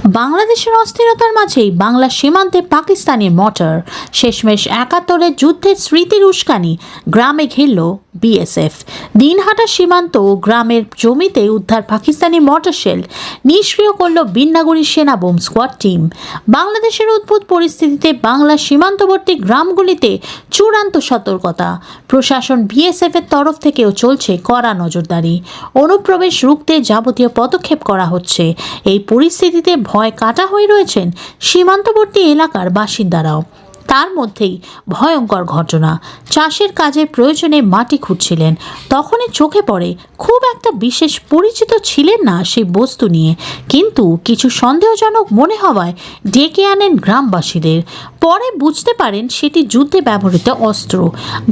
বাংলাদেশের অস্থিরতার মাঝেই বাংলা সীমান্তে পাকিস্তানি মর্টার, শেষমেশ ৭১-এর যুদ্ধের স্মৃতির উস্কানি গ্রামে ঘিরল বিএসএফ। দিনহাটা সীমান্ত গ্রামের জমিতে উদ্ধার পাকিস্তানি মর্টার শেল নিষ্ক্রিয় করল বিন্নাগুড়ি সেনা বোম স্কোয়াড টিম। বাংলাদেশের উদ্ভূত পরিস্থিতিতে বাংলা সীমান্তবর্তী গ্রামগুলিতে চূড়ান্ত সতর্কতা। প্রশাসন বিএসএফ এর তরফ থেকেও চলছে কড়া নজরদারি। অনুপ্রবেশ রুখতে যাবতীয় পদক্ষেপ করা হচ্ছে। এই পরিস্থিতিতে ভয় কাটা হয়ে রয়েছেন সীমান্তবর্তী এলাকার বাসিন্দারাও। তার মধ্যেই ভয়ঙ্কর ঘটনা। চাষের কাজের প্রয়োজনে মাটি খুঁড়ছিলেন, তখনই চোখে পড়ে খুব একটা বিশেষ পরিচিত ছিলেন না সেই বস্তু নিয়ে, কিন্তু কিছু সন্দেহজনক মনে হওয়ায় ডেকে আনেন গ্রামবাসীদের। পরে বুঝতে পারেন সেটি যুদ্ধে ব্যবহৃত অস্ত্র।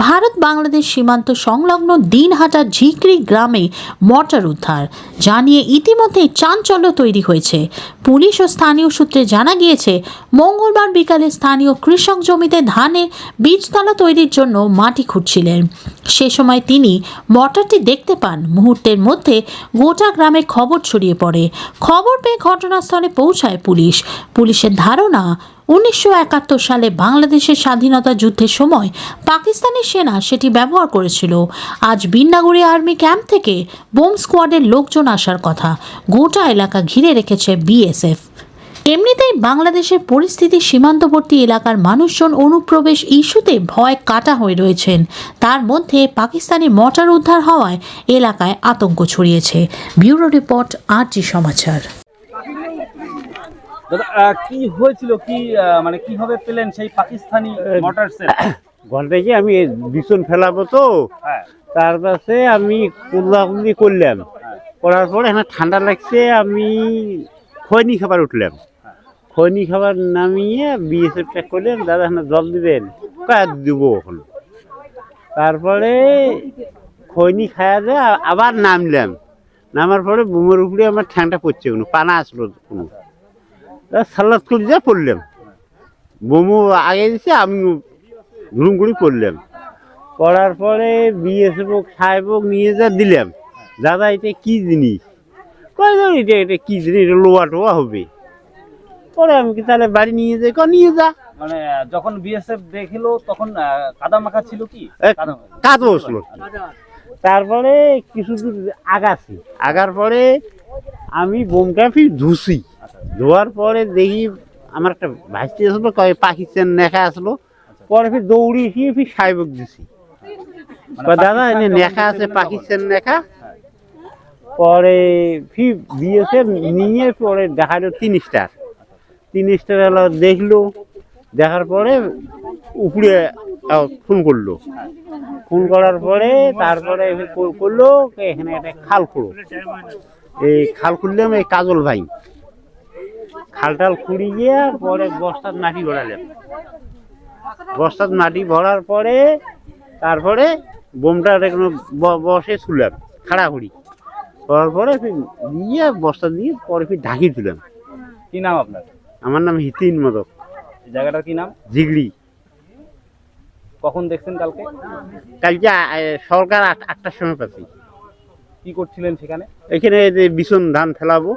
ভারত বাংলাদেশ সীমান্ত সংলগ্ন দিনহাটা ঝিকরি গ্রামে মর্টার উদ্ধার জানিয়ে ইতিমধ্যেই চাঞ্চল্য তৈরি হয়েছে। পুলিশ ও স্থানীয় সূত্রে জানা গিয়েছে, মঙ্গলবার বিকালে স্থানীয় কৃষক জমিতে ধানের বীজতলা তৈরির জন্য মাটি খুঁড়ছিলেন। সে সময় তিনি মর্টারটি দেখতে পান। মুহূর্তের মধ্যে গোটা গ্রামে খবর ছড়িয়ে পড়ে। খবর পেয়ে ঘটনাস্থলে পৌঁছায় পুলিশ। পুলিশের ধারণা, ১৯৭১ সালে বাংলাদেশের স্বাধীনতা যুদ্ধের সময় পাকিস্তানি সেনা সেটি ব্যবহার করেছিল। আজ বিন্নাগুড়ি আর্মি ক্যাম্প থেকে বোম স্কোয়াডের লোকজন আসার কথা। গোটা এলাকা ঘিরে রেখেছে বিএসএফ। এমনিতেই বাংলাদেশের পরিস্থিতি সীমান্তবর্তী এলাকার মানুষজন অনুপ্রবেশ ইস্যুতে ভয় কাটা হয়ে রয়েছেন। তার মধ্যে পাকিস্তানি মর্টার উদ্ধার হওয়ায় এলাকায় আতঙ্ক ছড়িয়েছে। ব্যুরো রিপোর্ট, আরজি সমাচার। দাদা, কি হয়েছিল, কি মানে কিভাবে পেলেন সেই পাকিস্তানি মর্টার সেল? ঘন্টা কি আমি বিছন ফেলাবো তো, তার পাশে আমি কুল্লাকুল্লি করলাম। করার পরে এখানে ঠান্ডা লাগছে, আমি খৈনি খাবার উঠলাম। খৈনি খাবার নামিয়ে বিএসএফ চেক করলেন, দাদা এখানে জল দিবেন, কয়েক দেবো এখন। তারপরে খৈনি খাওয়া যায় আবার নামলাম। নামার পরে বুমের উপরে আমার ঠ্যাংটা পড়ছে, কোনো পানা আসলো কোনো, সাল্লাদ করে যা পড়লাম। বোমও আগে দিচ্ছে, আমি ঘুরুম ঘুরি পড়লাম। পড়ার পরে বিএসএফ সাহেব নিয়ে যা দিলাম, দাদা এটা কি জিনিস? এটা এটা কি জিনিস? এটা লোয়া টোয়া হবে। পরে আমি কি তাহলে বাড়ি নিয়ে যাই? নিয়ে যা। মানে যখন বিএসএফ দেখলো তখন কাদা মাখা ছিল, কি কাদো আসলো। তারপরে কিছু দূর আগাছি, আগার পরে আমি বোমটা ফির ধুছি। ধোয়ার পরে দেখি আমার একটা ভাইস্তি আসলো, পাকিস্তান নেখা আসলো। পরে ফির দৌড়ি এসে ফির সাহেবক দিছি, দাদা এনে নেখা আছে পাকিস্তান নেখা। পরে ফির বিএসএফ নিয়ে পরে দেখালো ৩ স্টার। ৩ স্টার এলো, দেখলো। দেখার পরে উপরে ফোন করলো। ফোন করার পরে তারপরে করলো এখানে একটা খাল খুঁড়ো। এই খাল খুঁড়লাম, এই কাজল ভাই খালটাল খুঁড়ি গিয়ে পরে বস্তার মাটি ভরালাম। বস্তার মাটি ভরার পরে তারপরে বোমটা বসে ছুলাম খাড়াখুড়ি করার পরে দিয়ে বস্তা দিয়ে পরে ফির ঢাকি দিলাম। কি নাম আপনার? আমার নাম হিতিন মদক। এই জায়গাটার কি নাম? ঝিগড়ি। কখন দেখছেন? কালকে সরকার ৮টার সময় পাচ্ছি। কি করছিলেন সেখানে? এখানে যে বিছন ধান ফেলাবো।